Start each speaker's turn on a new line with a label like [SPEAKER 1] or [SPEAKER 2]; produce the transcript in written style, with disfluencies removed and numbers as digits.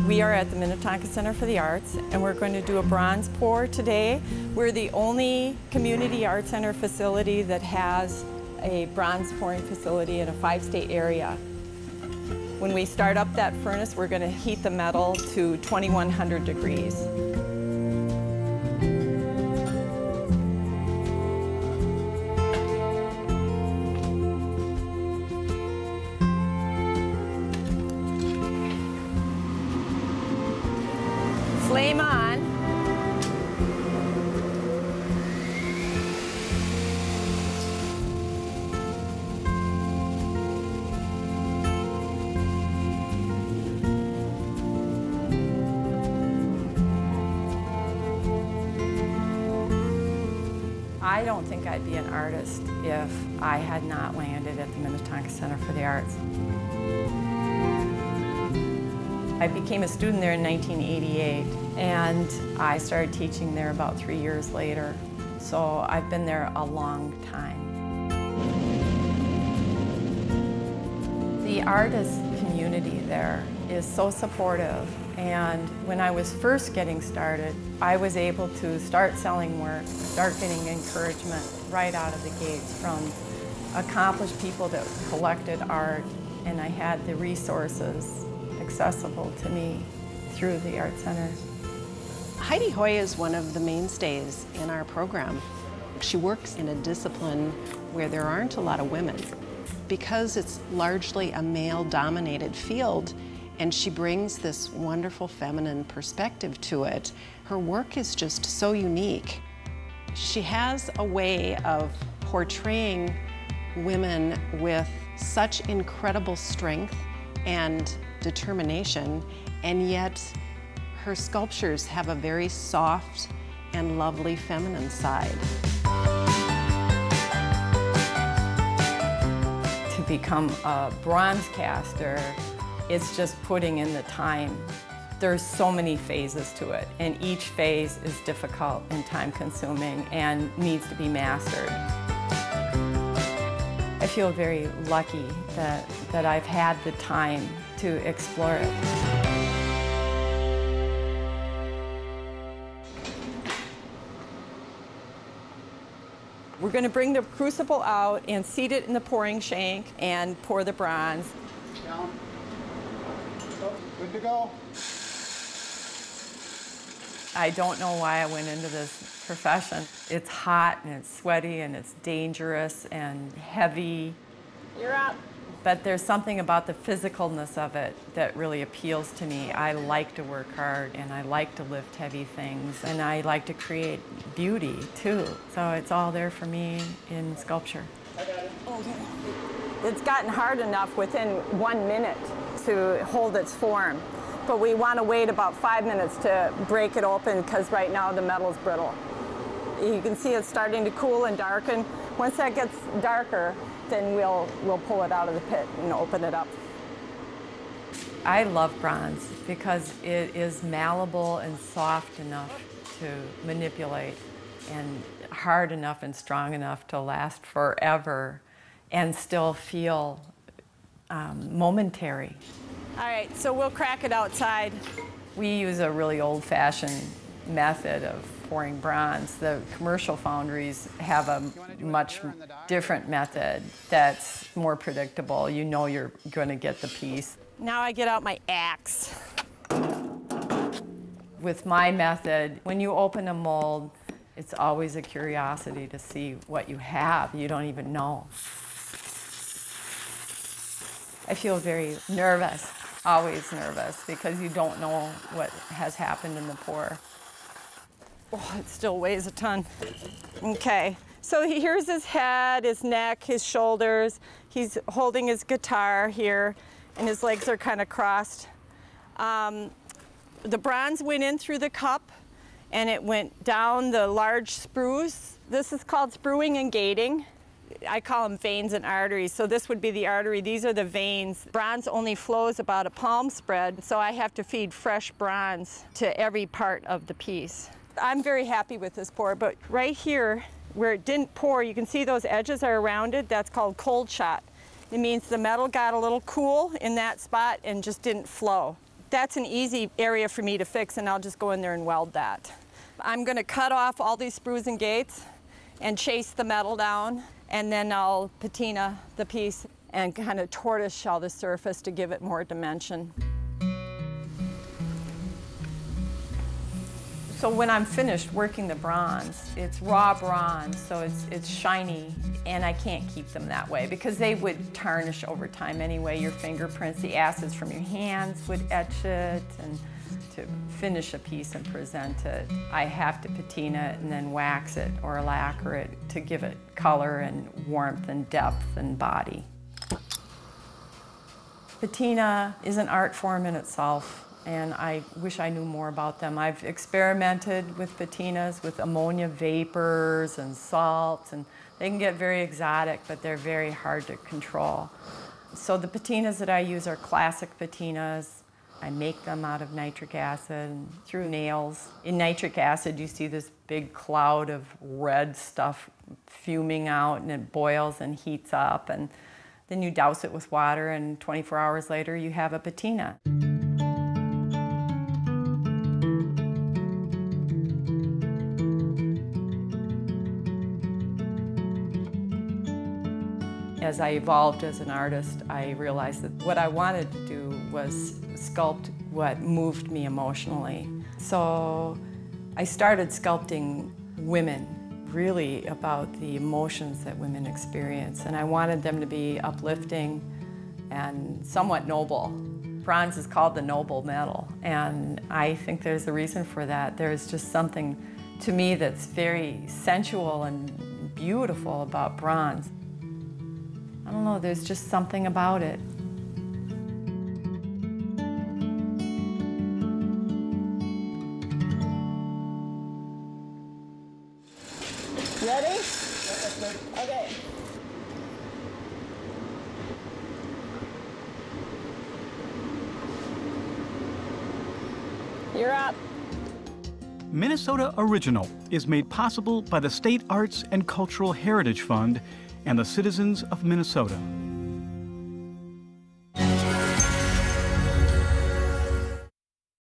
[SPEAKER 1] We are at the Minnetonka Center for the Arts, and we're going to do a bronze pour today. We're the only community art center facility that has a bronze pouring facility in a 5-state area. When we start up that furnace, we're going to heat the metal to 2100 degrees. Flame on. I don't think I'd be an artist if I had not landed at the Minnetonka Center for the Arts. I became a student there in 1988, and I started teaching there about 3 years later. So I've been there a long time. The artist community there is so supportive, and when I was first getting started, I was able to start selling work, start getting encouragement right out of the gates from accomplished people that collected art, and I had the resources accessible to me through the Art Center.
[SPEAKER 2] Heidi Hoy is one of the mainstays in our program. She works in a discipline where there aren't a lot of women because it's largely a male-dominated field, and she brings this wonderful feminine perspective to it. Her work is just so unique. She has a way of portraying women with such incredible strength and determination, and yet her sculptures have a very soft and lovely feminine side.
[SPEAKER 1] To become a bronze caster, it's just putting in the time. There's so many phases to it, and each phase is difficult and time-consuming and needs to be mastered. I feel very lucky that I've had the time to explore it. We're going to bring the crucible out and seat it in the pouring shank and pour the bronze.
[SPEAKER 3] Down. Oh, good to go.
[SPEAKER 1] I don't know why I went into this profession. It's hot and it's sweaty and it's dangerous and heavy.
[SPEAKER 2] You're up.
[SPEAKER 1] But there's something about the physicalness of it that really appeals to me. I like to work hard, and I like to lift heavy things, and I like to create beauty too. So it's all there for me in sculpture.
[SPEAKER 3] I got it.
[SPEAKER 4] Okay. It's gotten hard enough within 1 minute to hold its form, but we want to wait about 5 minutes to break it open because right now the metal's brittle. You can see it's starting to cool and darken. Once that gets darker, then we'll pull it out of the pit and open it up.
[SPEAKER 1] I love bronze because it is malleable and soft enough to manipulate and hard enough and strong enough to last forever and still feel momentary.
[SPEAKER 4] All right, so we'll crack it outside.
[SPEAKER 1] We use a really old-fashioned method of pouring bronze. The commercial foundries have a much different method that's more predictable. You know you're going to get the piece.
[SPEAKER 4] Now I get out my axe.
[SPEAKER 1] With my method, when you open a mold, it's always a curiosity to see what you have. You don't even know. I feel very nervous, always nervous, because you don't know what has happened in the pour.
[SPEAKER 4] Oh, it still weighs a ton. Okay, so here's his head, his neck, his shoulders. He's holding his guitar here, and his legs are kind of crossed. The bronze went in through the cup, and it went down the large sprues. This is called spruing and gating. I call them veins and arteries. So this would be the artery. These are the veins. Bronze only flows about a palm spread, so I have to feed fresh bronze to every part of the piece. I'm very happy with this pour, but right here, where it didn't pour, you can see those edges are rounded. That's called cold shot. It means the metal got a little cool in that spot and just didn't flow. That's an easy area for me to fix, and I'll just go in there and weld that. I'm gonna cut off all these sprues and gates and chase the metal down, and then I'll patina the piece and kind of tortoise shell the surface to give it more dimension.
[SPEAKER 1] So when I'm finished working the bronze, it's raw bronze, so it's shiny, and I can't keep them that way because they would tarnish over time anyway. Your fingerprints, the acids from your hands would etch it, and to finish a piece and present it, I have to patina it and then wax it or lacquer it to give it color and warmth and depth and body. Patina is an art form in itself, and I wish I knew more about them. I've experimented with patinas, with ammonia vapors and salts, and they can get very exotic, but they're very hard to control. So the patinas that I use are classic patinas. I make them out of nitric acid through nails. In nitric acid, you see this big cloud of red stuff fuming out, and it boils and heats up, and then you douse it with water, and 24 hours later, you have a patina. As I evolved as an artist, I realized that what I wanted to do was sculpt what moved me emotionally. So I started sculpting women, really about the emotions that women experience, and I wanted them to be uplifting and somewhat noble. Bronze is called the noble metal, and I think there's a reason for that. There's just something to me that's very sensual and beautiful about bronze. I don't know, there's just something about it.
[SPEAKER 4] Ready? Okay. You're up.
[SPEAKER 5] Minnesota Original is made possible by the State Arts and Cultural Heritage Fund and the citizens of Minnesota.